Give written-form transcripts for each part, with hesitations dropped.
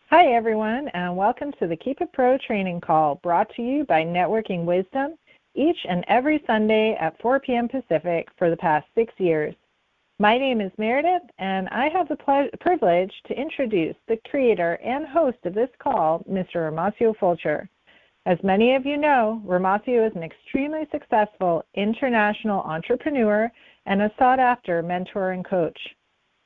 Hi, everyone, and welcome to the Keep It Pro training call brought to you by Networking Wisdom each and every Sunday at 4 p.m. Pacific for the past 6 years. My name is Meredith, and I have the privilege to introduce the creator and host of this call, Mr. Romacio Fulcher. As many of you know, Romacio is an extremely successful international entrepreneur and a sought-after mentor and coach.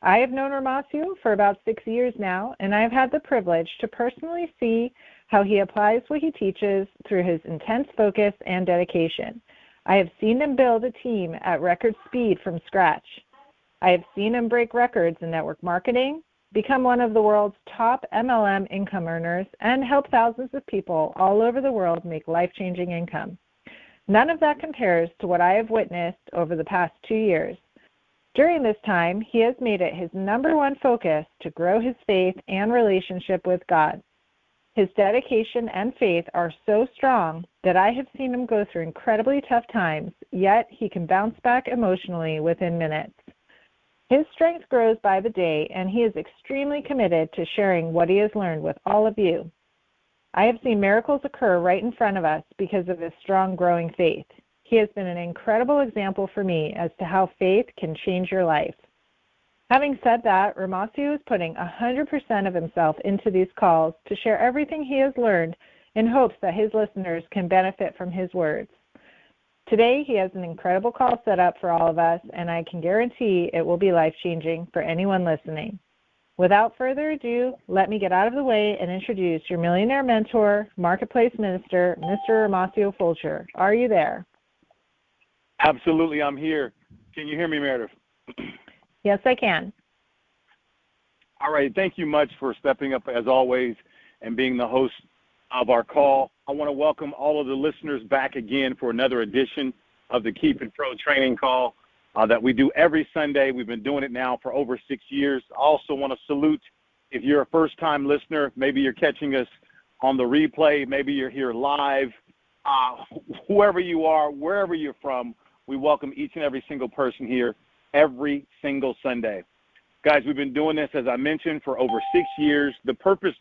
I have known Romacio for about 6 years now, and I have had the privilege to personally see how he applies what he teaches through his intense focus and dedication. I have seen him build a team at record speed from scratch. I have seen him break records in network marketing, become one of the world's top MLM income earners, and help thousands of people all over the world make life-changing income. None of that compares to what I have witnessed over the past 2 years. During this time, he has made it his number one focus to grow his faith and relationship with God. His dedication and faith are so strong that I have seen him go through incredibly tough times, yet he can bounce back emotionally within minutes. His strength grows by the day, and he is extremely committed to sharing what he has learned with all of you. I have seen miracles occur right in front of us because of his strong, growing faith. He has been an incredible example for me as to how faith can change your life. Having said that, Romacio is putting 100% of himself into these calls to share everything he has learned in hopes that his listeners can benefit from his words. Today, he has an incredible call set up for all of us, and I can guarantee it will be life-changing for anyone listening. Without further ado, let me get out of the way and introduce your millionaire mentor, marketplace minister, Mr. Romacio Fulcher. Are you there? Absolutely, I'm here. Can you hear me, Meredith? Yes, I can. All right, thank you much for stepping up, as always, and being the host of our call. I want to welcome all of the listeners back again for another edition of the Keep It Pro training call that we do every Sunday. We've been doing it now for over 6 years. I also want to salute, if you're a first-time listener, maybe you're catching us on the replay, maybe you're here live, whoever you are, wherever you're from, we welcome each and every single person here every single Sunday. Guys, we've been doing this, as I mentioned, for over 6 years. The purpose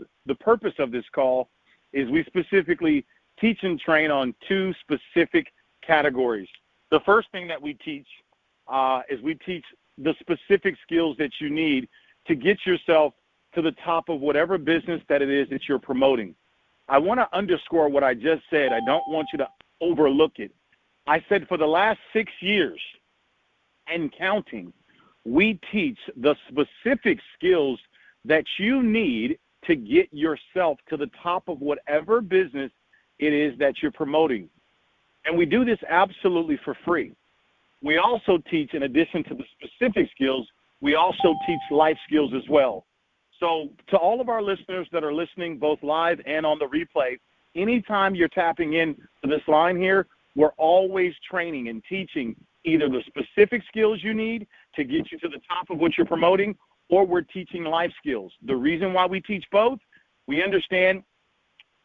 of this call is we specifically teach and train on 2 specific categories. The first thing that we teach is we teach the specific skills that you need to get yourself to the top of whatever business that it is that you're promoting. I want to underscore what I just said. I don't want you to overlook it. I said for the last 6 years and counting, we teach the specific skills that you need to get yourself to the top of whatever business it is that you're promoting. And we do this absolutely for free. We also teach, in addition to the specific skills, we also teach life skills as well. So to all of our listeners that are listening, both live and on the replay, anytime you're tapping in to this line here, we're always training and teaching either the specific skills you need to get you to the top of what you're promoting, or we're teaching life skills. The reason why we teach both, we understand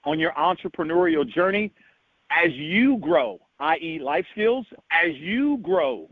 on your entrepreneurial journey, as you grow, i.e. life skills, as you grow,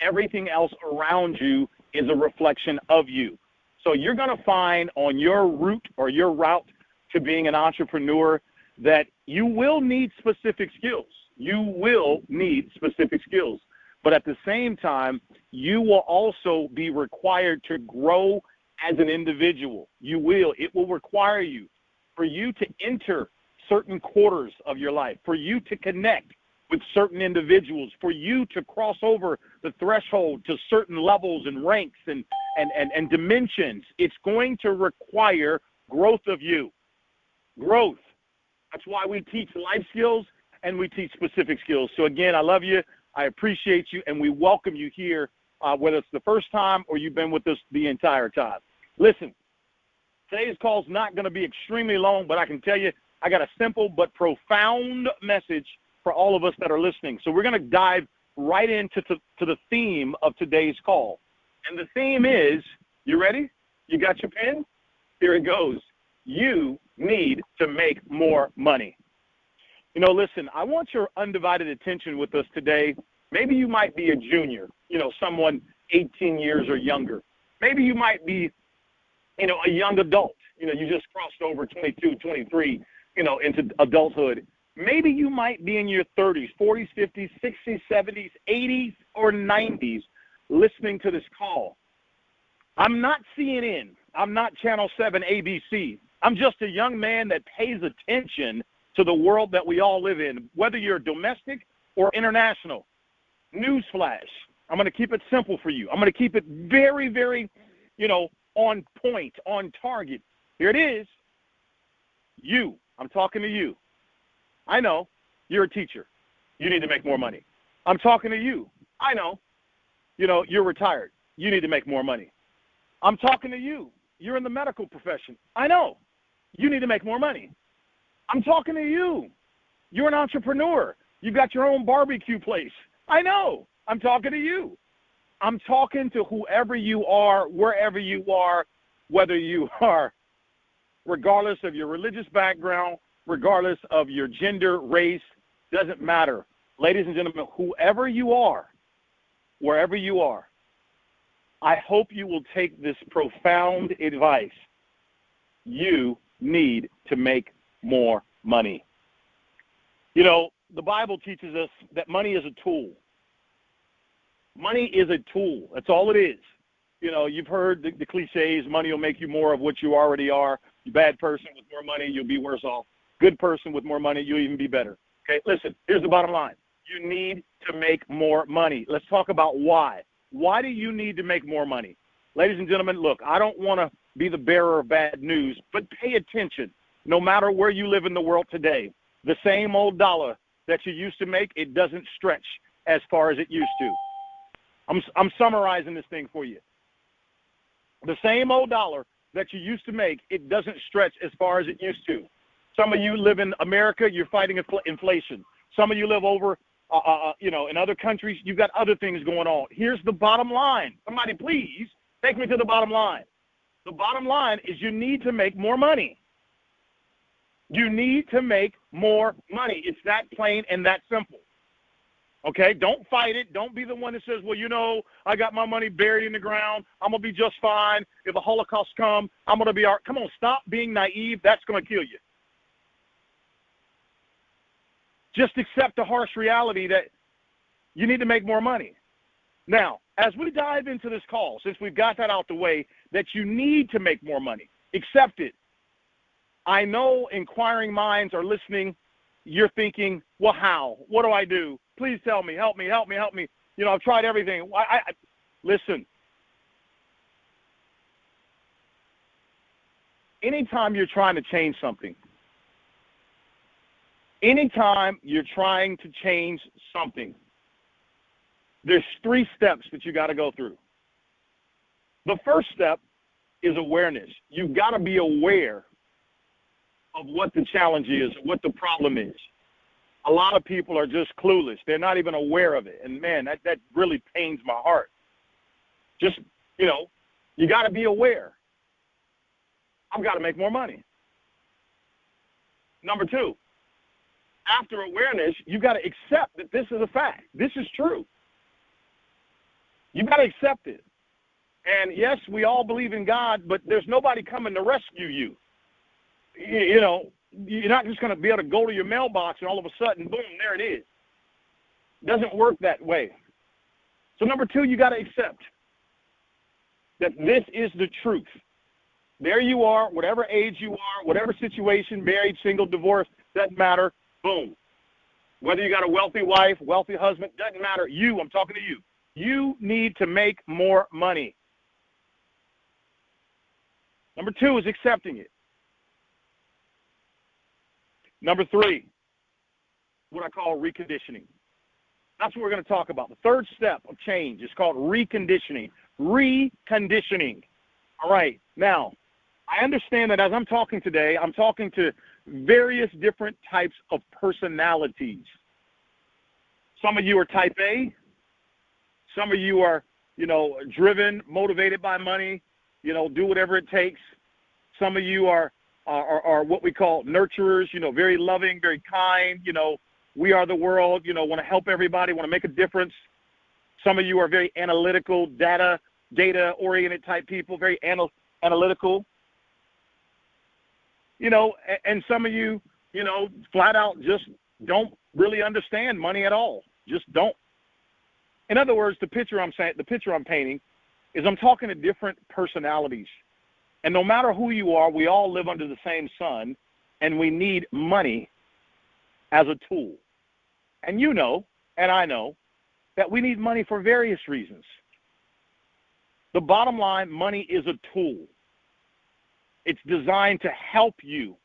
everything else around you is a reflection of you. So you're going to find on your route or your route to being an entrepreneur that you will need specific skills. You will need specific skills. But at the same time, you will also be required to grow as an individual. You will. It will require you for you to enter certain quarters of your life, for you to connect with certain individuals, for you to cross over the threshold to certain levels and ranks and dimensions. It's going to require growth of you. Growth. That's why we teach life skills and we teach specific skills. So again, I love you. I appreciate you, and we welcome you here, whether it's the first time or you've been with us the entire time. Listen, today's call is not going to be extremely long, but I can tell you I got a simple but profound message for all of us that are listening. So we're going to dive right into the theme of today's call. And the theme is, you ready? You got your pen? Here it goes. You need to make more money. You know, listen, I want your undivided attention with us today Maybe you might be a junior, someone 18 years or younger. Maybe you might be, a young adult. You just crossed over 22, 23, into adulthood. Maybe you might be in your 30s, 40s, 50s, 60s, 70s, 80s, or 90s listening to this call. I'm not CNN. I'm not Channel 7 ABC. I'm just a young man that pays attention to the world that we all live in, whether you're domestic or international. Newsflash. I'm going to keep it simple for you. I'm going to keep it very, very, on point, on target. Here it is. You. I'm talking to you. I know you're a teacher. You need to make more money. I'm talking to you. I know, you're retired. You need to make more money. I'm talking to you. You're in the medical profession. I know. You need to make more money. I'm talking to you. You're an entrepreneur. You've got your own barbecue place. I know. I'm talking to you. I'm talking to whoever you are, wherever you are, whether you are, regardless of your religious background, regardless of your gender, race, doesn't matter. Ladies and gentlemen, whoever you are, wherever you are, I hope you will take this profound advice. You need to make more money. The Bible teaches us that money is a tool. Money is a tool. That's all it is. You've heard the cliches, money will make you more of what you already are. You bad person with more money, you'll be worse off. Good person with more money, you'll even be better. Okay, listen, here's the bottom line. You need to make more money. Let's talk about why. Why do you need to make more money? Ladies and gentlemen, look, I don't want to be the bearer of bad news, but pay attention. No matter where you live in the world today, the same old dollar that you used to make, it doesn't stretch as far as it used to. I'm summarizing this thing for you. The same old dollar that you used to make, it doesn't stretch as far as it used to. Some of you live in America, you're fighting inflation. Some of you live over, in other countries, you've got other things going on. Here's the bottom line. Somebody please take me to the bottom line. The bottom line is you need to make more money. You need to make more money. It's that plain and that simple. Okay? Don't fight it. Don't be the one that says, well, I got my money buried in the ground. I'm going to be just fine. If a Holocaust comes, I'm going to be all right. Come on, stop being naive. That's going to kill you. Just accept the harsh reality that you need to make more money. Now, as we dive into this call, since we've got that out the way, that you need to make more money, accept it. I know inquiring minds are listening. You're thinking, well, how? What do I do? Please tell me. Help me. I've tried everything. Listen. Anytime you're trying to change something, there's 3 steps that you got to go through. The first step is awareness. You've got to be aware of what the challenge is, what the problem is. A lot of people are just clueless. They're not even aware of it. And, man, that really pains my heart. Just, you got to be aware. I've got to make more money. Number 2, after awareness, you got to accept that this is a fact. This is true. You got to accept it. And, yes, we all believe in God, but there's nobody coming to rescue you. You're not just going to be able to go to your mailbox and all of a sudden, boom, there it is. It doesn't work that way. So, number 2, you got to accept that this is the truth. There you are, whatever age you are, whatever situation, married, single, divorced, doesn't matter, boom. Whether you got a wealthy wife, wealthy husband, doesn't matter. I'm talking to you. You need to make more money. Number 2 is accepting it. Number 3, what I call reconditioning. That's what we're going to talk about. The third step of change is called reconditioning. Reconditioning. All right. Now, I understand that as I'm talking today, I'm talking to various different types of personalities. Some of you are type A. Some of you are, driven, motivated by money, do whatever it takes. Some of you are what we call nurturers, very loving, very kind, we are the world, want to help everybody, want to make a difference. Some of you are very analytical, data-oriented type people, very analytical. And some of you, flat out just don't really understand money at all. Just don't. In other words, the picture I'm painting is I'm talking to different personalities. And no matter who you are, we all live under the same sun, and we need money as a tool. And and I know, that we need money for various reasons. The bottom line, money is a tool. It's designed to help you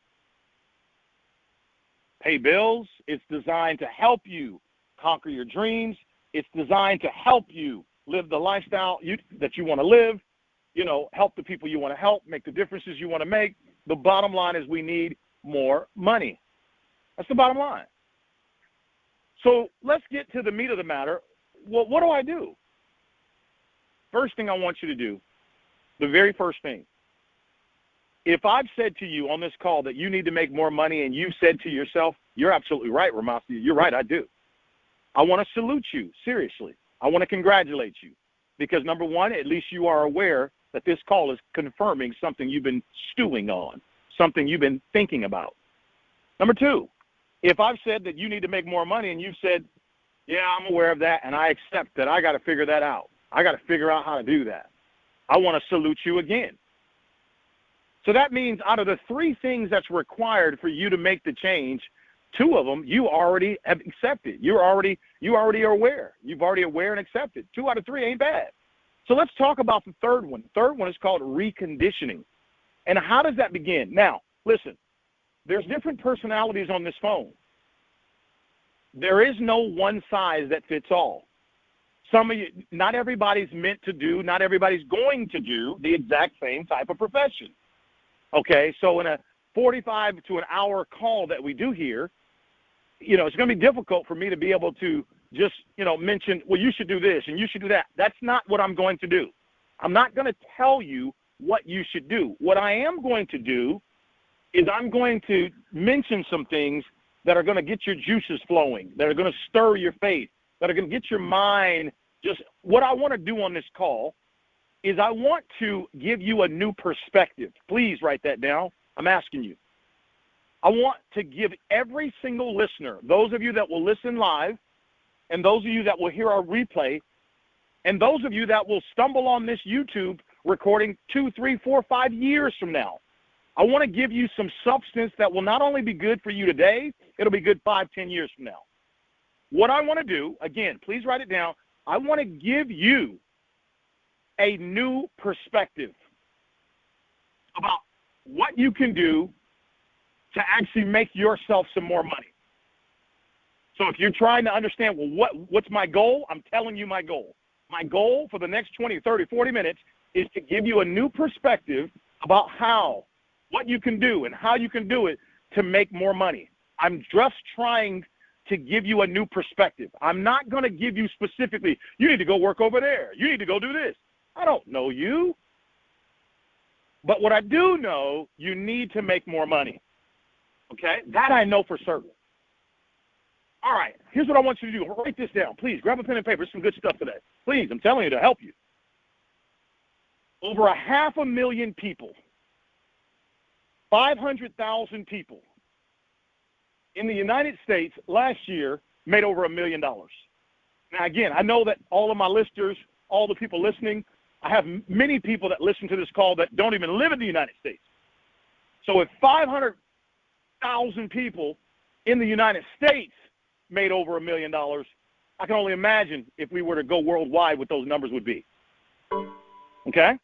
pay bills. It's designed to help you conquer your dreams. It's designed to help you live the lifestyle that you want to live, help the people you want to help, make the differences you want to make. The bottom line is we need more money. That's the bottom line. So let's get to the meat of the matter. Well, what do I do? First thing I want you to do, the very first thing, if I've said to you on this call that you need to make more money and you've said to yourself, you're absolutely right, Romacio, you're right, I do. I want to salute you, seriously. I want to congratulate you because, number one, at least you are aware that this call is confirming something you've been stewing on, something you've been thinking about. Number two, if I've said that you need to make more money and you've said, yeah, I'm aware of that, and I accept that I got to figure that out. I got to figure out how to do that. I want to salute you again. So that means out of the three things that's required for you to make the change, two of them you already have accepted. You already are aware. You've already aware and accepted. 2 out of 3 ain't bad. So let's talk about the third one. The third one is called reconditioning. And how does that begin? Now, listen, there's different personalities on this phone. There is no one size that fits all. Some of you, not everybody's meant to do, not everybody's going to do the exact same type of profession. Okay, so in a 45 to an hour call that we do here, it's going to be difficult for me to be able to just, mention, well, you should do this and you should do that. That's not what I'm going to do. I'm not going to tell you what you should do. What I am going to do is I'm going to mention some things that are going to get your juices flowing, that are going to stir your faith, that are going to get your mind just, what I want to do on this call is I want to give you a new perspective. Please write that down. I'm asking you. I want to give every single listener, those of you that will listen live, and those of you that will hear our replay, and those of you that will stumble on this YouTube recording 2, 3, 4, 5 years from now. I want to give you some substance that will not only be good for you today, it'll be good 5, 10 years from now. What I want to do, again, please write it down. I want to give you a new perspective about what you can do to actually make yourself some more money. So if you're trying to understand, well, what's my goal? I'm telling you my goal. My goal for the next 20, 30, 40 minutes is to give you a new perspective about what you can do and how you can do it to make more money. I'm just trying to give you a new perspective. I'm not going to give you specifically, you need to go work over there. You need to go do this. I don't know you. But what I do know, you need to make more money. Okay? That I know for certain. All right. Here's what I want you to do. Write this down. Please, grab a pen and paper. There's some good stuff today. Please, I'm telling you to help you. Over 500,000 people, 500,000 people in the United States last year made over $1 million. Now, again, I know that all of my listeners, all the people listening, I have many people that listen to this call that don't even live in the United States. So if 500,000 people in the United States made over $1 million, I can only imagine if we were to go worldwide what those numbers would be. Okay?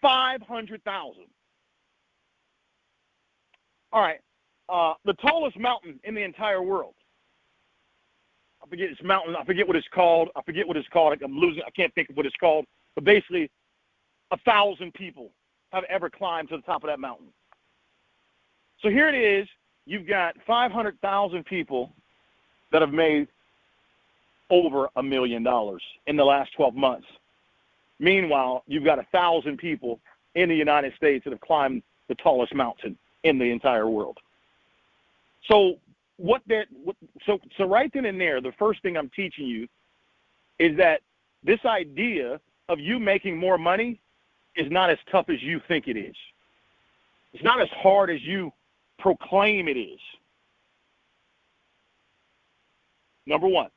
500,000. All right. The tallest mountain in the entire world. I forget this mountain. I forget what it's called. I'm losing. I can't think of what it's called. But basically, 1,000 people have ever climbed to the top of that mountain. So here it is. You've got 500,000 people that have made over $1 million in the last 12 months. Meanwhile, you've got 1,000 people in the United States that have climbed the tallest mountain in the entire world. So So right then and there, the first thing I'm teaching you is that this idea of you making more money is not as tough as you think it is. It's not as hard as you proclaim it is. Number one,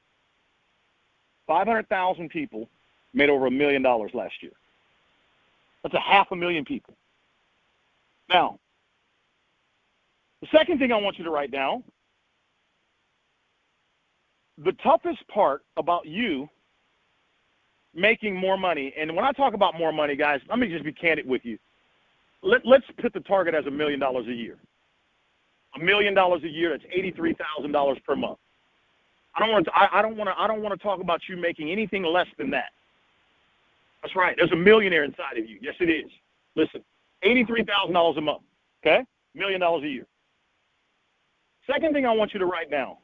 500,000 people made over $1 million last year. That's 500,000 people. Now, the second thing I want you to write down, the toughest part about you making more money, and when I talk about more money, guys, let me just be candid with you. Let's put the target as $1 million a year. $1 million a year, that's $83,000 per month. I don't want to talk about you making anything less than that. That's right. There's a millionaire inside of you. Yes, it is. Listen, $83,000 a month. Okay, $1 million a year. Second thing I want you to write down: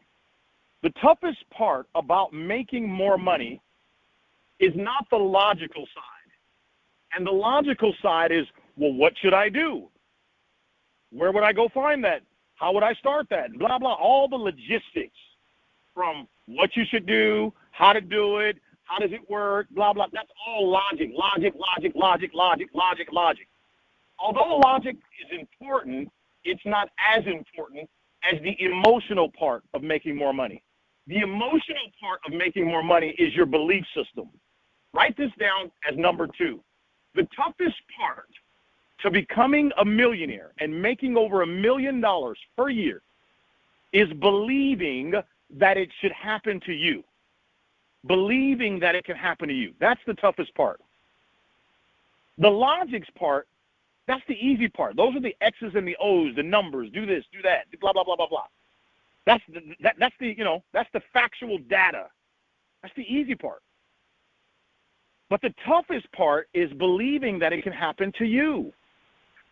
the toughest part about making more money is not the logical side. And the logical side is, well, what should I do? Where would I go find that? How would I start that? Blah, blah, all the logistics from what you should do, how to do it, how does it work, blah, blah. That's all logic. Although logic is important, it's not as important as the emotional part of making more money. The emotional part of making more money is your belief system. Write this down as number 2. The toughest part to becoming a millionaire and making over $1 million per year is believing that it should happen to you. Believing that it can happen to you. That's the toughest part. The logics part, that's the easy part. Those are the X's and the O's, the numbers, do this, do that, blah, blah, blah, blah, blah. That's the factual data. That's the easy part. But the toughest part is believing that it can happen to you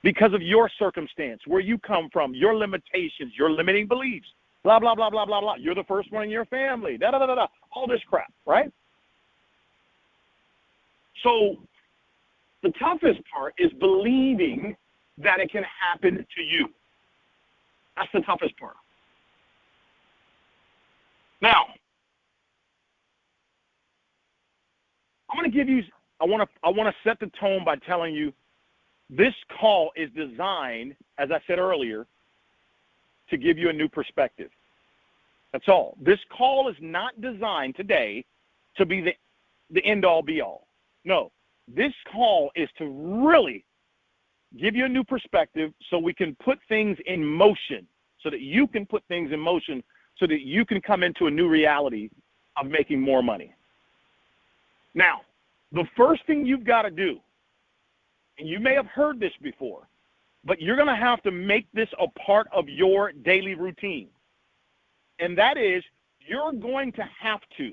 because of your circumstance, where you come from, your limitations, your limiting beliefs, blah, blah, blah, blah, blah, blah. You're the first one in your family, da-da-da-da-da, all this crap, right? So the toughest part is believing that it can happen to you. That's the toughest part. Now, I want to set the tone by telling you this call is designed, as I said earlier, to give you a new perspective. That's all. This call is not designed today to be the end-all, be-all. No, this call is to really give you a new perspective so we can put things in motion, so that you can put things in motion, so that you can come into a new reality of making more money. Now, the first thing you've got to do, and you may have heard this before, but you're going to have to make this a part of your daily routine. And that is, you're going to have to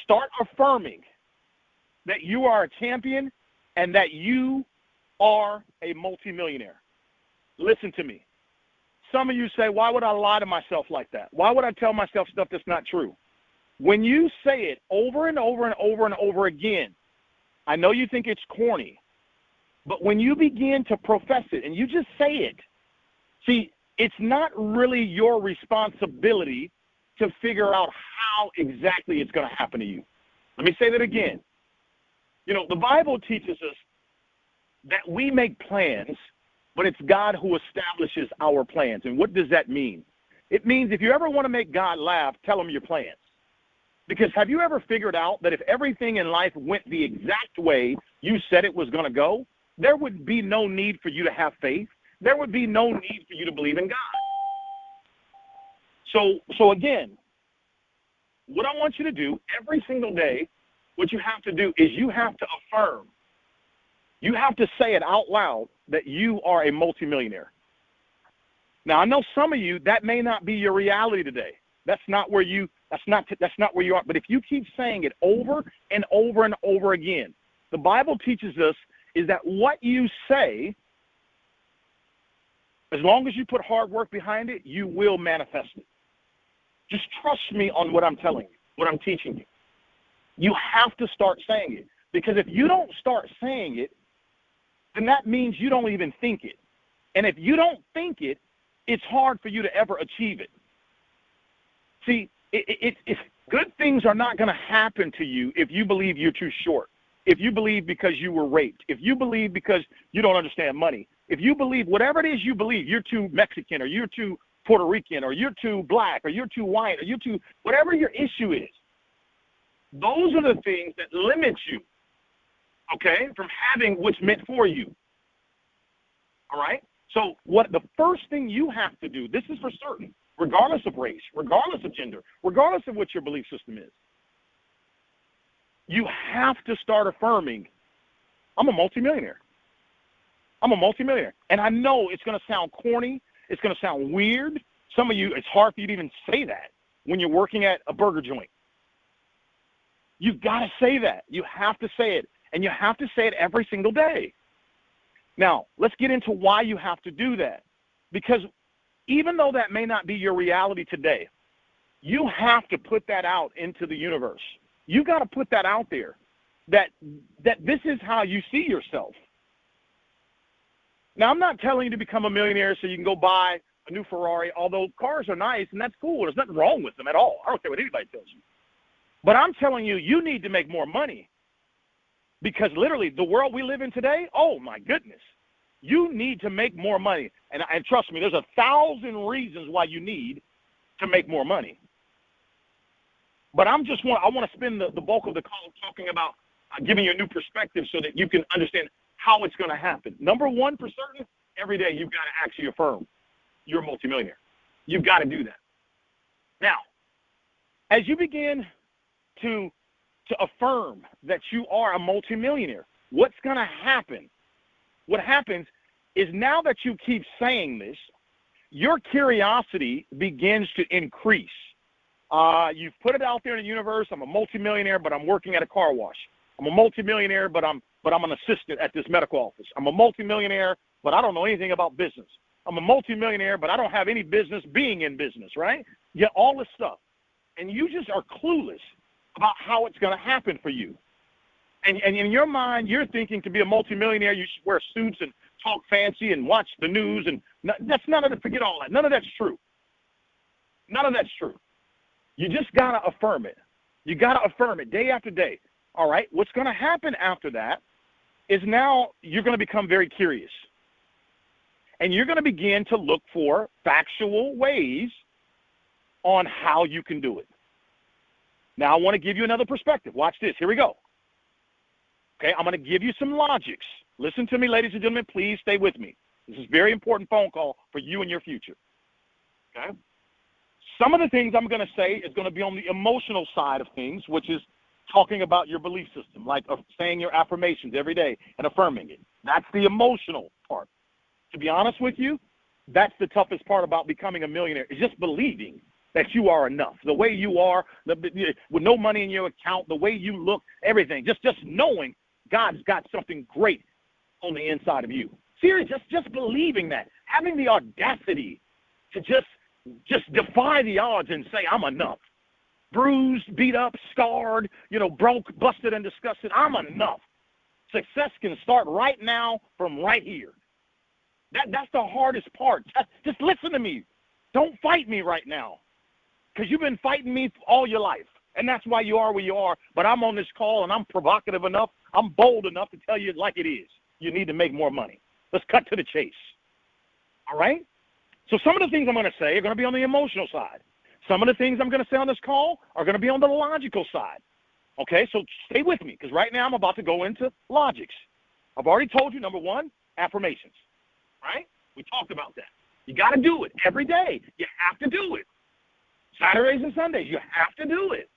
start affirming that you are a champion and that you are a multimillionaire. Listen to me. Some of you say, why would I lie to myself like that? Why would I tell myself stuff that's not true? When you say it over and over and over and over again, I know you think it's corny, but when you begin to profess it and you just say it, see, it's not really your responsibility to figure out how exactly it's going to happen to you. Let me say that again. You know, the Bible teaches us that we make plans, but it's God who establishes our plans. And what does that mean? It means if you ever want to make God laugh, tell him your plans. Because have you ever figured out that if everything in life went the exact way you said it was going to go, there would be no need for you to have faith. There would be no need for you to believe in God. So again, what I want you to do every single day, what you have to do is you have to affirm. You have to say it out loud that you are a multimillionaire. Now, I know some of you, that may not be your reality today. That's not where you are. But if you keep saying it over and over and over again, the Bible teaches us is that what you say, as long as you put hard work behind it, you will manifest it. Just trust me on what I'm telling you, what I'm teaching you. You have to start saying it. Because if you don't start saying it, then that means you don't even think it. And if you don't think it, it's hard for you to ever achieve it. See, it's good things are not going to happen to you if you believe you're too short, if you believe because you were raped, if you believe because you don't understand money, if you believe whatever it is you believe, you're too Mexican or you're too Puerto Rican or you're too black or you're too white or you're too, whatever your issue is, those are the things that limit you, okay, from having what's meant for you. All right? So what the first thing you have to do, this is for certain, regardless of race, regardless of gender, regardless of what your belief system is, you have to start affirming, I'm a multimillionaire. I'm a multimillionaire. And I know it's going to sound corny. It's going to sound weird. Some of you, it's hard for you to even say that when you're working at a burger joint. You've got to say that. You have to say it. And you have to say it every single day. Now, let's get into why you have to do that. Because even though that may not be your reality today, you have to put that out into the universe. You got to put that out there, that this is how you see yourself. Now, I'm not telling you to become a millionaire so you can go buy a new Ferrari, although cars are nice and that's cool. There's nothing wrong with them at all. I don't care what anybody tells you. But I'm telling you, you need to make more money. Because literally, the world we live in today, oh my goodness, you need to make more money. And trust me, there's 1,000 reasons why you need to make more money. But I want to spend the bulk of the call talking about giving you a new perspective so that you can understand how it's going to happen. Number one, for certain, every day you've got to actually affirm you're a multimillionaire. You've got to do that. Now, as you begin to affirm that you are a multimillionaire, what's going to happen? What happens is now that you keep saying this, your curiosity begins to increase. You've put it out there in the universe. I'm a multimillionaire, but I'm working at a car wash. I'm a multimillionaire, but I'm an assistant at this medical office. I'm a multimillionaire, but I don't know anything about business. I'm a multimillionaire, but I don't have any business being in business, right? You get all this stuff. And you just are clueless about how it's going to happen for you. And in your mind, you're thinking to be a multimillionaire, you should wear suits and talk fancy and watch the news. And that's none of it. Forget all that. None of that's true. None of that's true. You just got to affirm it. You got to affirm it day after day. All right? What's going to happen after that is now you're going to become very curious. And you're going to begin to look for factual ways on how you can do it. Now, I want to give you another perspective. Watch this. Here we go. Okay, I'm going to give you some logics. Listen to me, ladies and gentlemen. Please stay with me. This is a very important phone call for you and your future. Okay? Some of the things I'm going to say is going to be on the emotional side of things, which is talking about your belief system, like saying your affirmations every day and affirming it. That's the emotional part. To be honest with you, that's the toughest part about becoming a millionaire, is just believing that you are enough. The way you are, with no money in your account, the way you look, everything. Just knowing God's got something great on the inside of you. Seriously, just believing that. Having the audacity to just defy the odds and say, I'm enough. Bruised, beat up, scarred, broke, busted, and disgusted. I'm enough. Success can start right now from right here. That's the hardest part. Just listen to me. Don't fight me right now, because you've been fighting me all your life, and that's why you are where you are. But I'm on this call, and I'm provocative enough, I'm bold enough to tell you like it is. You need to make more money. Let's cut to the chase. All right? So some of the things I'm going to say are going to be on the emotional side. Some of the things I'm going to say on this call are going to be on the logical side. Okay? So stay with me, because right now I'm about to go into logics. I've already told you, number one, affirmations. Right? We talked about that. You got to do it every day. You have to do it. Saturdays and Sundays, you have to do it.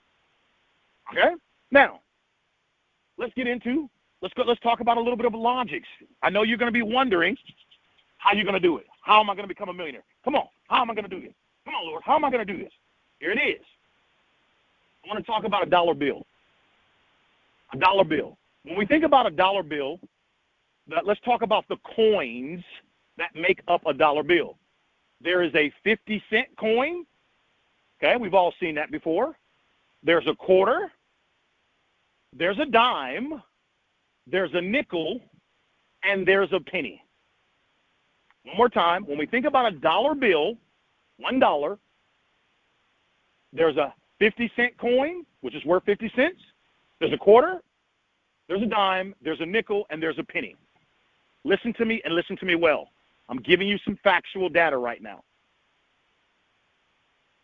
Okay? Now, let's talk about a little bit of logics. I know you're going to be wondering how you're going to do it. How am I going to become a millionaire? Come on. How am I going to do this? Come on, Lord. How am I going to do this? Here it is. I want to talk about a dollar bill. A dollar bill. When we think about a dollar bill, let's talk about the coins that make up a dollar bill. There is a 50-cent coin. Okay, we've all seen that before. There's a quarter. There's a dime. There's a nickel. And there's a penny. One more time. When we think about a dollar bill, $1, There's a 50-cent coin, which is worth 50 cents. There's a quarter, there's a dime, there's a nickel, and there's a penny. Listen to me and listen to me well. I'm giving you some factual data right now.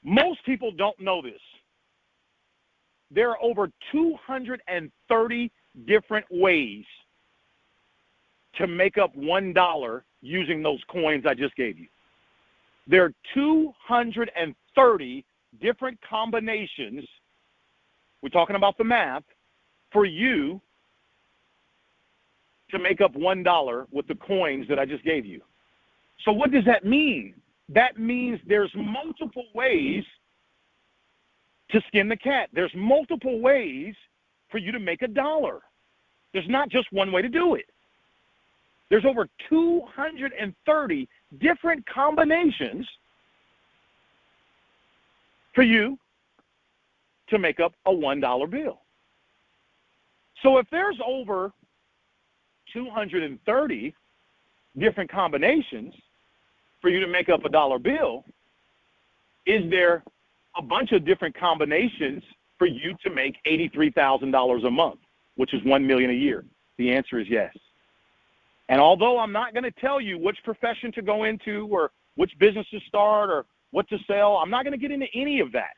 Most people don't know this. There are over 230 different ways to make up $1 using those coins I just gave you. There are 230 different combinations, we're talking about the math, for you to make up $1 with the coins that I just gave you. So what does that mean? That means there's multiple ways to skin the cat. There's multiple ways for you to make $1. There's not just one way to do it. There's over 230 different combinations for you to make up a $1 bill. So if there's over 230 different combinations for you to make up a dollar bill, is there a bunch of different combinations for you to make $83,000 a month, which is $1 million a year? The answer is yes. And although I'm not going to tell you which profession to go into or which business to start or what to sell, I'm not going to get into any of that.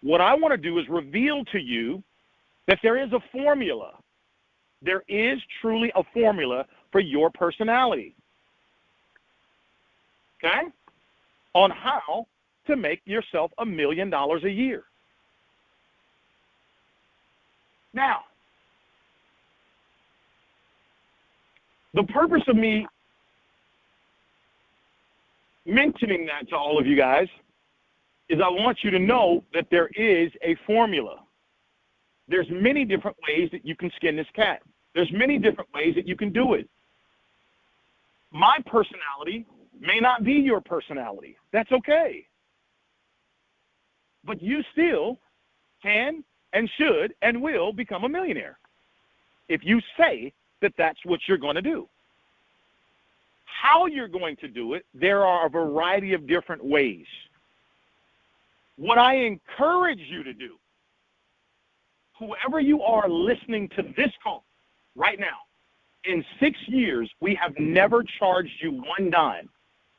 What I want to do is reveal to you that there is a formula. There is truly a formula for your personality. Okay? On how to make yourself $1 million a year. Now, the purpose of me mentioning that to all of you guys is I want you to know that there is a formula. There's many different ways that you can skin this cat. There's many different ways that you can do it. My personality may not be your personality. That's okay. But you still can and should and will become a millionaire if you say that that's what you're going to do. How you're going to do it, there are a variety of different ways. What I encourage you to do, whoever you are listening to this call right now, in 6 years, we have never charged you one dime.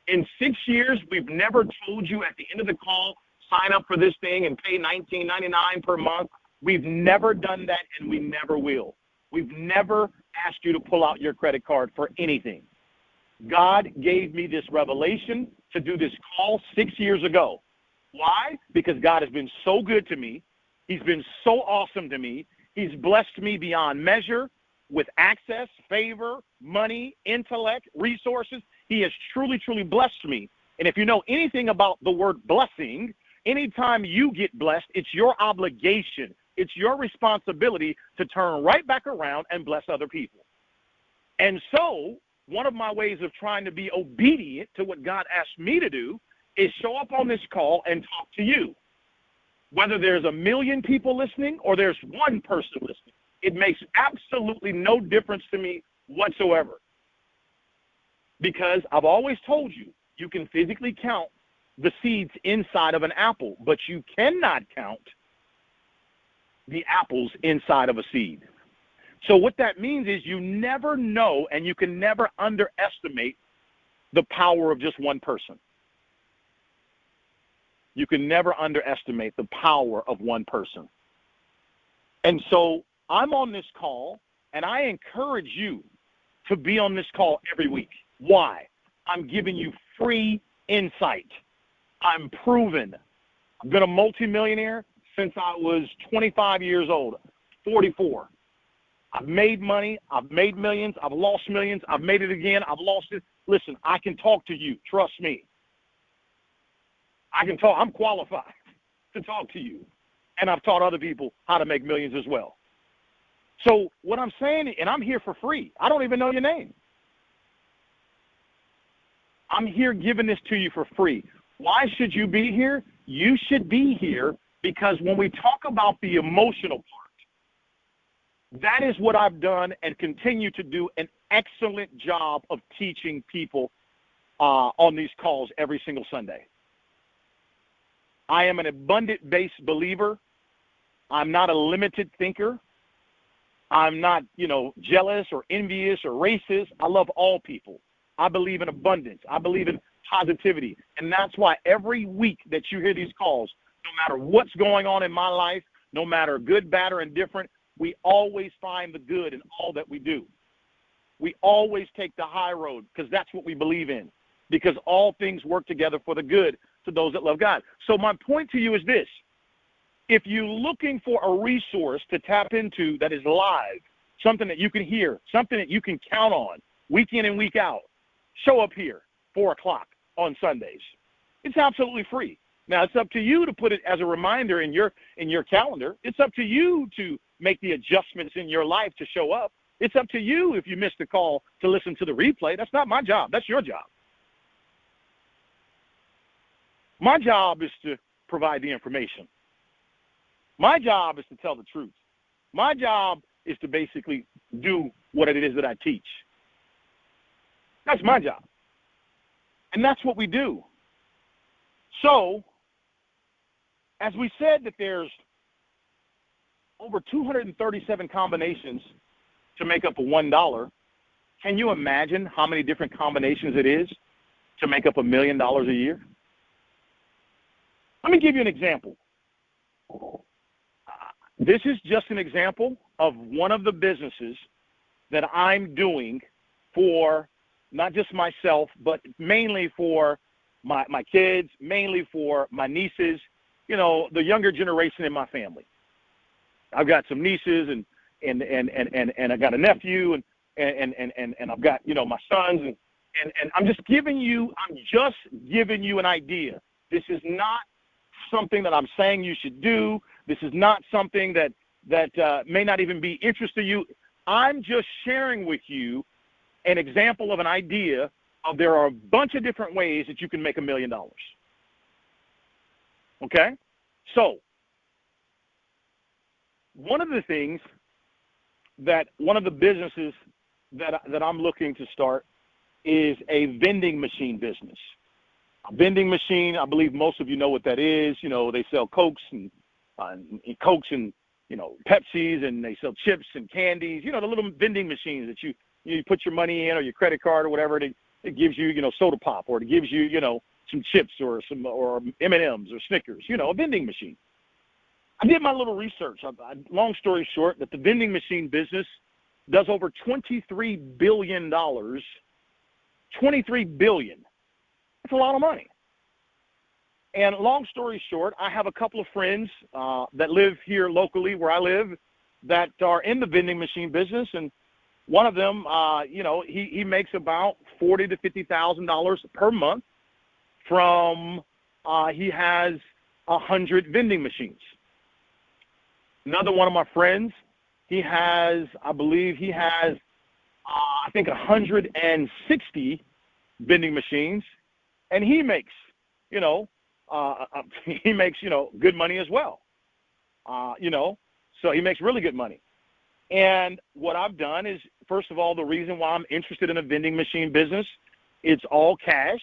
In 6 years, we've never told you at the end of the call, sign up for this thing and pay $19.99 per month. We've never done that, and we never will. We've never asked you to pull out your credit card for anything. God gave me this revelation to do this call 6 years ago. Why? Because God has been so good to me. He's been so awesome to me. He's blessed me beyond measure with access, favor, money, intellect, resources. He has truly, truly blessed me. And if you know anything about the word blessing, anytime you get blessed, it's your obligation. It's your responsibility to turn right back around and bless other people. And so one of my ways of trying to be obedient to what God asked me to do is show up on this call and talk to you. Whether there's 1 million people listening or there's one person listening, it makes absolutely no difference to me whatsoever. Because I've always told you, you can physically count the seeds inside of an apple, but you cannot count the apples inside of a seed. So what that means is you never know and you can never underestimate the power of just one person. You can never underestimate the power of one person. And so I'm on this call, and I encourage you to be on this call every week. Why? I'm giving you free insight. I'm proven. I've been a multimillionaire since I was 25 years old, 44. I've made money. I've made millions. I've lost millions. I've made it again. I've lost it. Listen, I can talk to you. Trust me. I can talk. I'm qualified to talk to you. And I've taught other people how to make millions as well. So what I'm saying, and I'm here for free. I don't even know your name. I'm here giving this to you for free. Why should you be here? You should be here because when we talk about the emotional part, that is what I've done and continue to do an excellent job of teaching people on these calls every single Sunday. I am an abundant-based believer. I'm not a limited thinker. I'm not, jealous or envious or racist. I love all people. I believe in abundance. I believe in positivity. And that's why every week that you hear these calls, no matter what's going on in my life, no matter good, bad, or indifferent, we always find the good in all that we do. We always take the high road because that's what we believe in, because all things work together for the good to those that love God. So my point to you is this. If you're looking for a resource to tap into that is live, something that you can hear, something that you can count on week in and week out, show up here, 4 o'clock on Sundays. It's absolutely free. Now, it's up to you to put it as a reminder in your calendar. It's up to you to make the adjustments in your life to show up. It's up to you if you missed the call to listen to the replay. That's not my job. That's your job. My job is to provide the information. My job is to tell the truth. My job is to basically do what it is that I teach. That's my job. And that's what we do. So, as we said that there's over 237 combinations to make up a $1, can you imagine how many different combinations it is to make up $1 million a year? Let me give you an example. This is just an example of one of the businesses that I'm doing for not just myself, but mainly for my kids, mainly for my nieces, the younger generation in my family. I've got some nieces and I got a nephew and I've got, my sons and I'm just giving you an idea. This is not something that I'm saying you should do. This is not something that may not even be interest to you. I'm just sharing with you an example of an idea of there are a bunch of different ways that you can make $1 million. Okay? So, one of the businesses that I'm looking to start is a vending machine business. A vending machine, I believe most of you know what that is. They sell Cokes and Pepsis, and they sell chips and candies. The little vending machines that you put your money in or your credit card or whatever. It gives you, soda pop, or it gives you, some chips or M&Ms or Snickers. A vending machine. I did my little research. Long story short, that the vending machine business does over $23 billion. $23 billion. That's a lot of money. And long story short, I have a couple of friends that live here locally where I live that are in the vending machine business, and one of them, he makes about $40,000 to $50,000 per month from he has 100 vending machines. Another one of my friends, I think 160 vending machines, and he makes, good money as well. So he makes really good money. And what I've done is, first of all, the reason why I'm interested in a vending machine business, it's all cash,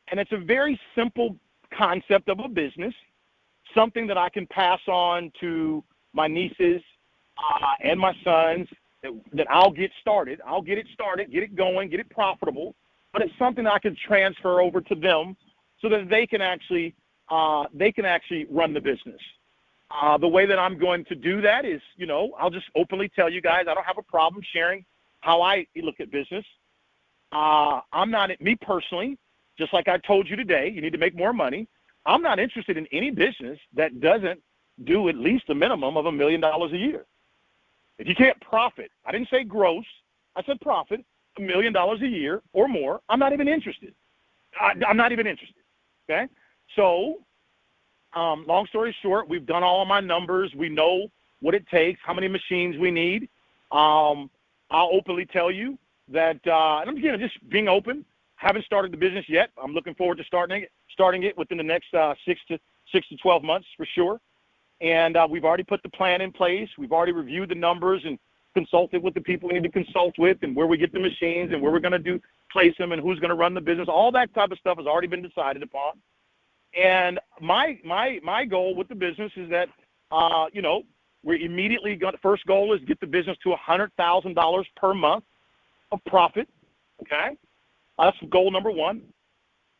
and it's a very simple concept of a business, something that I can pass on to my nieces and my sons, that I'll get started. I'll get it started, get it going, get it profitable, but it's something I can transfer over to them so that they can actually run the business. The way that I'm going to do that is, I'll just openly tell you guys, I don't have a problem sharing how I look at business. I'm not, me personally, just like I told you today, you need to make more money. I'm not interested in any business that doesn't do at least a minimum of $1 million a year. If you can't profit, I didn't say gross, I said profit, $1 million a year or more, I'm not even interested. I'm not even interested, okay? So, long story short, we've done all of my numbers. We know what it takes, how many machines we need. I'll openly tell you that, and again, just being open, haven't started the business yet. I'm looking forward to starting it within the next 6 to 12 months for sure. And we've already put the plan in place. We've already reviewed the numbers and consulted with the people we need to consult with, and where we get the machines and where we're going to place them and who's going to run the business. All that type of stuff has already been decided upon. And my goal with the business is that, we're immediately going. The first goal is get the business to $100,000 per month of profit. Okay, that's goal number one.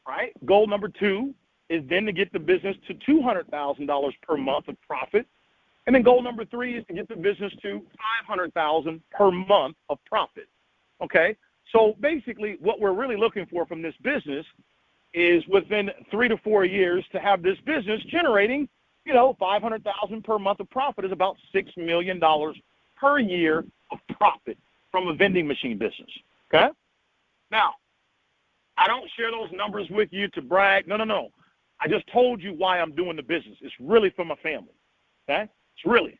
Right. Goal number two is then to get the business to $200,000 per month of profit. And then goal number three is to get the business to $500,000 per month of profit. Okay? So basically what we're really looking for from this business is within 3 to 4 years to have this business generating, $500,000 per month of profit is about $6 million per year of profit from a vending machine business. Okay? Now, I don't share those numbers with you to brag. No. I just told you why I'm doing the business. It's really for my family. Okay? It's really.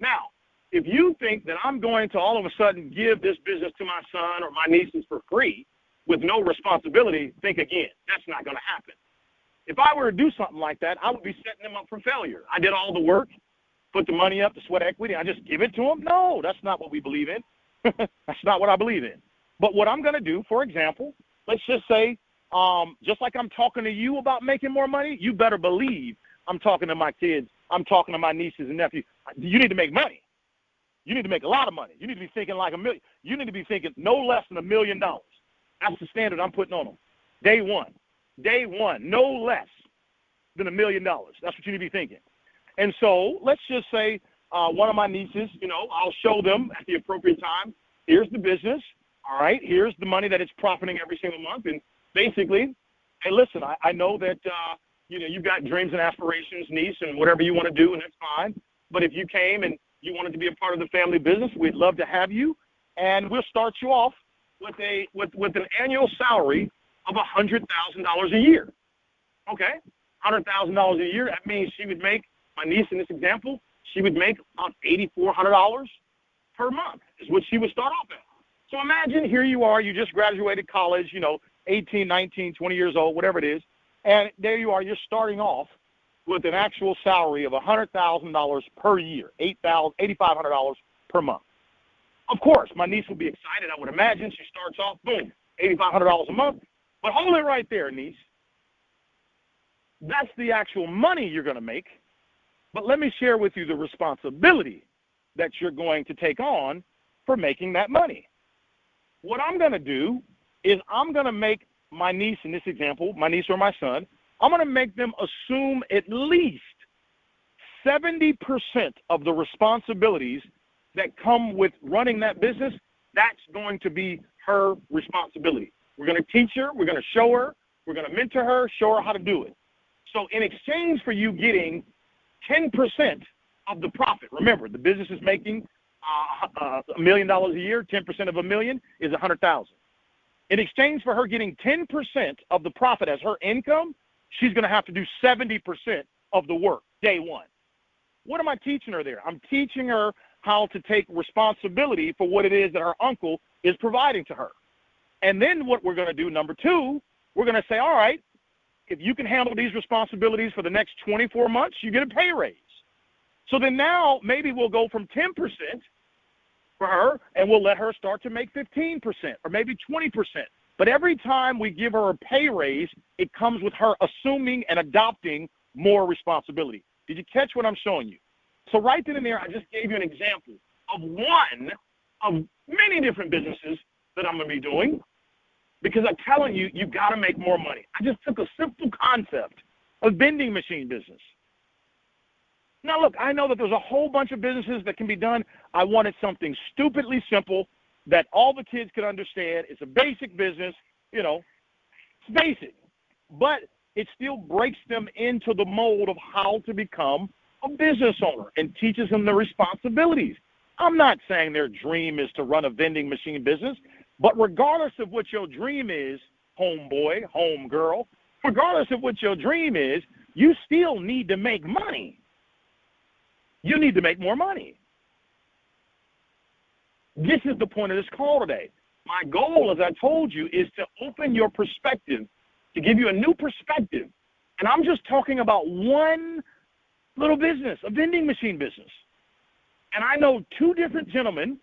Now, if you think that I'm going to all of a sudden give this business to my son or my nieces for free with no responsibility, think again. That's not going to happen. If I were to do something like that, I would be setting them up for failure. I did all the work, put the money up, the sweat equity, I just give it to them? No, that's not what we believe in. That's not what I believe in. But what I'm going to do, for example, let's just say, just like I'm talking to you about making more money, you better believe I'm talking to my kids. I'm talking to my nieces and nephews. You need to make money. You need to make a lot of money. You need to be thinking like $1 million. You need to be thinking no less than $1 million. That's the standard I'm putting on them. Day one, no less than $1 million. That's what you need to be thinking. And so let's just say one of my nieces, I'll show them at the appropriate time, here's the business. All right, here's the money that it's profiting every single month. And basically, hey, listen, I know that, you've got dreams and aspirations, niece, and whatever you want to do, and that's fine. But if you came and you wanted to be a part of the family business, we'd love to have you. And we'll start you off with an annual salary of $100,000 a year. Okay, $100,000 a year. That means she would make, my niece in this example, she would make about $8,400 per month is what she would start off at. So imagine here you are, you just graduated college, 18, 19, 20 years old, whatever it is, and there you are, you're starting off with an actual salary of $100,000 per year, $8,500 per month. Of course, my niece will be excited, I would imagine. She starts off, boom, $8,500 a month. But hold it right there, niece. That's the actual money you're going to make. But let me share with you the responsibility that you're going to take on for making that money. What I'm going to do is I'm going to make my niece, in this example, my niece or my son, I'm going to make them assume at least 70% of the responsibilities that come with running that business. That's going to be her responsibility. We're going to teach her. We're going to show her. We're going to mentor her, show her how to do it. So in exchange for you getting 10% of the profit, remember, the business is making $1 million a year. 10% of $1 million is $100,000. In exchange for her getting 10% of the profit as her income, she's going to have to do 70% of the work day one. What am I teaching her there? I'm teaching her how to take responsibility for what it is that her uncle is providing to her. And then what we're going to do, number two, we're going to say, all right, if you can handle these responsibilities for the next 24 months, you get a pay raise. So then now maybe we'll go from 10% for her, and we'll let her start to make 15% or maybe 20%. But every time we give her a pay raise, it comes with her assuming and adopting more responsibility. Did you catch what I'm showing you? So right then and there, I just gave you an example of one of many different businesses that I'm going to be doing, because I'm telling you, you've got to make more money. I just took a simple concept of vending machine business. Now, look, I know that there's a whole bunch of businesses that can be done. I wanted something stupidly simple that all the kids could understand. It's a basic business, it's basic, but it still breaks them into the mold of how to become a business owner and teaches them the responsibilities. I'm not saying their dream is to run a vending machine business, but regardless of what your dream is, homeboy, homegirl, regardless of what your dream is, you still need to make money. You need to make more money. This is the point of this call today. My goal, as I told you, is to open your perspective, to give you a new perspective. And I'm just talking about one little business, a vending machine business. And I know two different gentlemen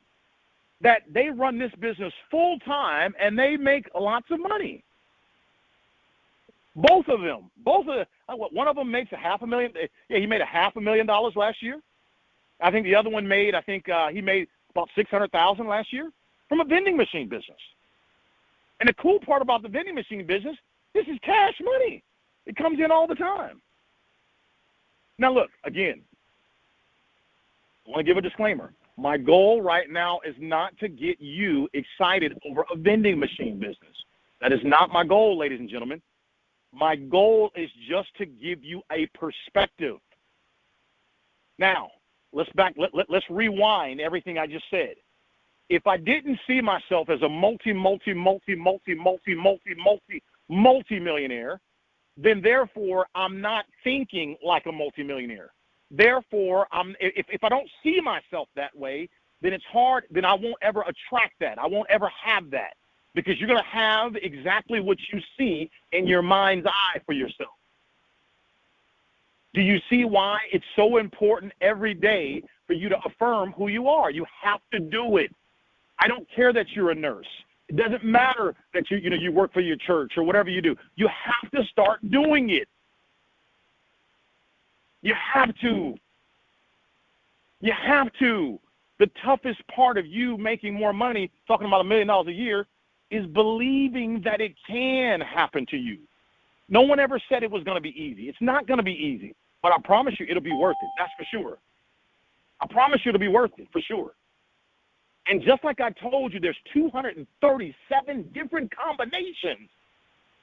that they run this business full time and they make lots of money. Both of them. One of them makes $500,000. Yeah, he made $500,000 last year. I think the other one made, he made about $600,000 last year from a vending machine business. And the cool part about the vending machine business, this is cash money. It comes in all the time. Now, look, again, I want to give a disclaimer. My goal right now is not to get you excited over a vending machine business. That is not my goal, ladies and gentlemen. My goal is just to give you a perspective. Now, let's rewind everything I just said. If I didn't see myself as a multi-millionaire, then therefore I'm not thinking like a multimillionaire. Therefore, if I don't see myself that way, then it's hard, then I won't ever attract that. I won't ever have that, because you're going to have exactly what you see in your mind's eye for yourself. Do you see why it's so important every day for you to affirm who you are? You have to do it. I don't care that you're a nurse. It doesn't matter that you work for your church or whatever you do. You have to start doing it. You have to. You have to. The toughest part of you making more money, talking about $1 million a year, is believing that it can happen to you. No one ever said it was going to be easy. It's not going to be easy. But I promise you it'll be worth it. That's for sure. I promise you it'll be worth it, for sure. And just like I told you, there's 237 different combinations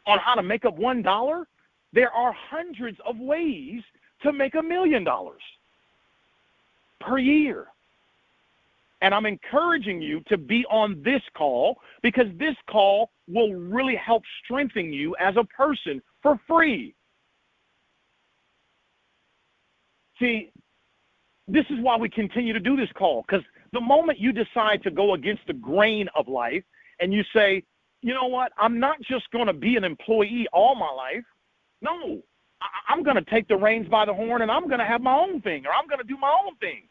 on how to make up $1. There are hundreds of ways to make $1 million per year. And I'm encouraging you to be on this call, because this call will really help strengthen you as a person for free. See, this is why we continue to do this call, because the moment you decide to go against the grain of life and you say, you know what, I'm not just going to be an employee all my life. No, I'm going to take the reins by the horn and I'm going to have my own thing, or I'm going to do my own thing.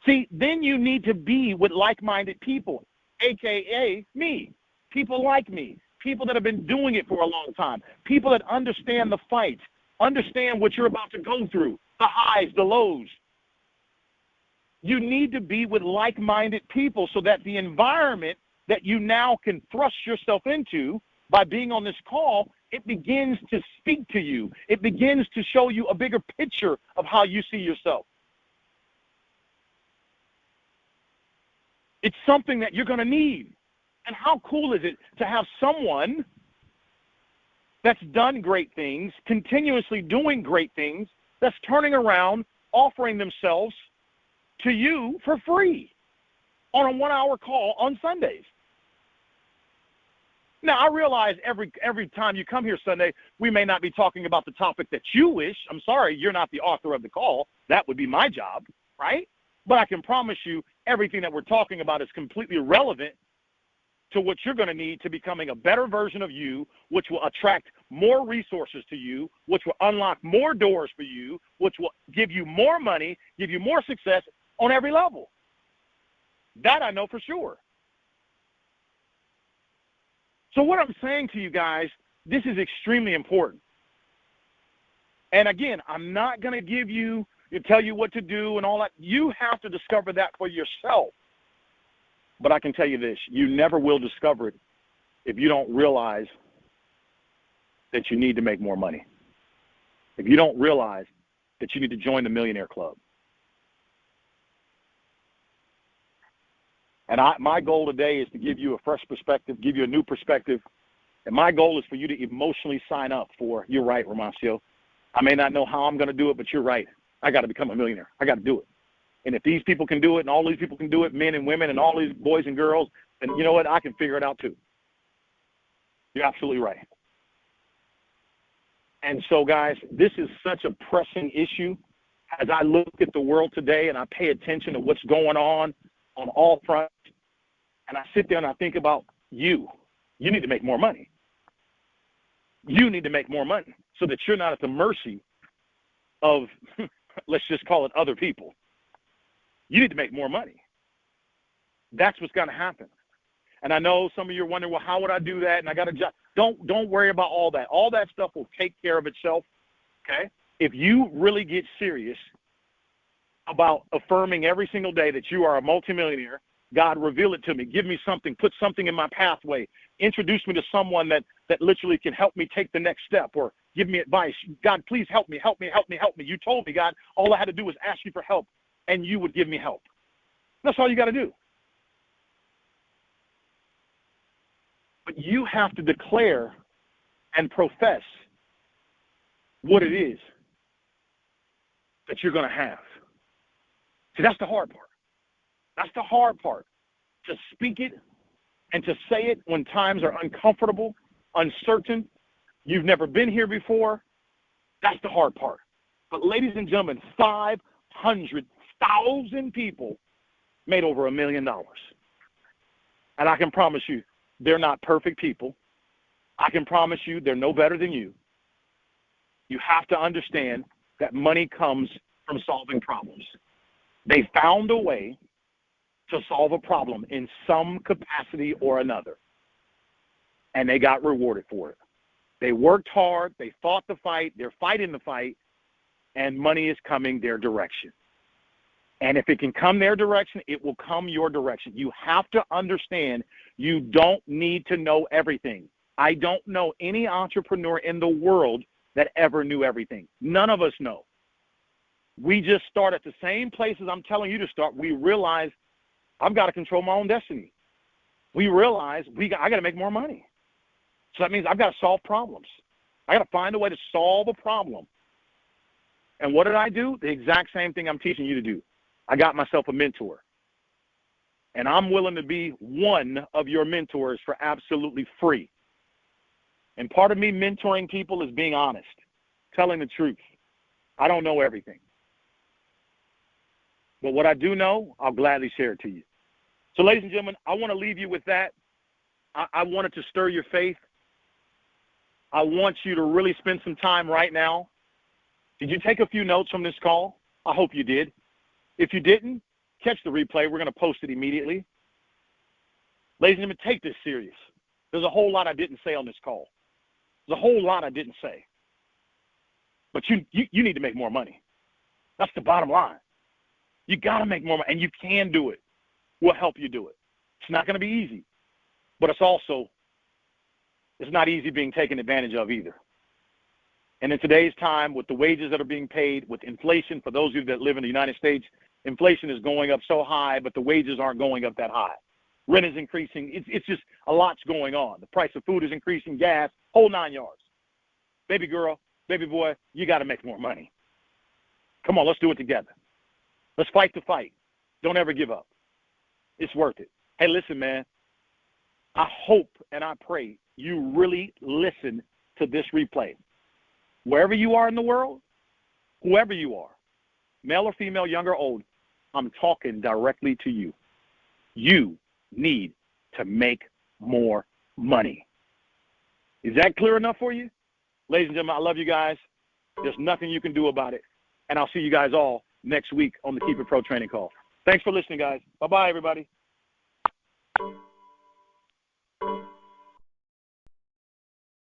See, then you need to be with like-minded people, a.k.a. me, people like me, people that have been doing it for a long time, people that understand the fight, understand what you're about to go through, the highs, the lows. You need to be with like-minded people so that the environment that you now can thrust yourself into by being on this call, it begins to speak to you. It begins to show you a bigger picture of how you see yourself. It's something that you're going to need. And how cool is it to have someone that's done great things, continuously doing great things, that's turning around, offering themselves to you for free on a 1-hour call on Sundays. Now, I realize every time you come here Sunday, we may not be talking about the topic that you wish. I'm sorry, you're not the author of the call. That would be my job, right? But I can promise you everything that we're talking about is completely relevant to what you're going to need to becoming a better version of you, which will attract more resources to you, which will unlock more doors for you, which will give you more money, give you more success on every level. That I know for sure. So what I'm saying to you guys, this is extremely important. And again, I'm not going to tell you what to do and all that. You have to discover that for yourself. But I can tell you this, you never will discover it if you don't realize that you need to make more money. If you don't realize that you need to join the Millionaire Club. And my goal today is to give you a fresh perspective, give you a new perspective. And my goal is for you to emotionally sign up for, you're right, Romacio. I may not know how I'm going to do it, but you're right. I got to become a millionaire. I got to do it. And if these people can do it and all these people can do it, men and women and all these boys and girls, then you know what? I can figure it out too. You're absolutely right. And so, guys, this is such a pressing issue. As I look at the world today and I pay attention to what's going on all fronts, and I sit there and I think about you. You need to make more money. You need to make more money so that you're not at the mercy of, let's just call it, other people. You need to make more money. That's what's going to happen. And I know some of you are wondering, well, how would I do that? And I got a job. Don't worry about all that. All that stuff will take care of itself, okay? If you really get serious about affirming every single day that you are a multimillionaire, God, reveal it to me. Give me something. Put something in my pathway. Introduce me to someone that literally can help me take the next step or give me advice. God, please help me. You told me, God, all I had to do was ask you for help, and you would give me help. That's all you got to do. But you have to declare and profess what it is that you're going to have. See, that's the hard part. That's the hard part, to speak it and to say it when times are uncomfortable, uncertain. You've never been here before. That's the hard part. But ladies and gentlemen, 500,000 people made over $1 million. And I can promise you, they're not perfect people. I can promise you they're no better than you. You have to understand that money comes from solving problems. They found a way to solve a problem in some capacity or another, and they got rewarded for it. They worked hard. They fought the fight. They're fighting the fight, and money is coming their direction. And if it can come their direction, it will come your direction. You have to understand you don't need to know everything. I don't know any entrepreneur in the world that ever knew everything. None of us know. We just start at the same places I'm telling you to start. We realize I've got to control my own destiny. We realize I got to make more money. So that means I've got to solve problems. I got to find a way to solve a problem. And what did I do? The exact same thing I'm teaching you to do. I got myself a mentor. And I'm willing to be one of your mentors for absolutely free. And part of me mentoring people is being honest, telling the truth. I don't know everything. But what I do know, I'll gladly share it to you. So, ladies and gentlemen, I want to leave you with that. I wanted to stir your faith. I want you to really spend some time right now. Did you take a few notes from this call? I hope you did. If you didn't, catch the replay. We're going to post it immediately. Ladies and gentlemen, take this serious. There's a whole lot I didn't say on this call. There's a whole lot I didn't say. But you need to make more money. That's the bottom line. You got to make more money, and you can do it. We'll help you do it. It's not going to be easy, but it's not easy being taken advantage of either. And in today's time, with the wages that are being paid, with inflation, for those of you that live in the United States, inflation is going up so high, but the wages aren't going up that high. Rent is increasing. It's just a lot's going on. The price of food is increasing, gas, whole 9 yards. Baby girl, baby boy, you got to make more money. Come on, let's do it together. Let's fight the fight. Don't ever give up. It's worth it. Hey, listen, man. I hope and I pray you really listen to this replay. Wherever you are in the world, whoever you are, male or female, young or old, I'm talking directly to you. You need to make more money. Is that clear enough for you? Ladies and gentlemen, I love you guys. There's nothing you can do about it. And I'll see you guys all next week on the Keep It Pro training call. Thanks for listening, guys. Bye-bye, everybody.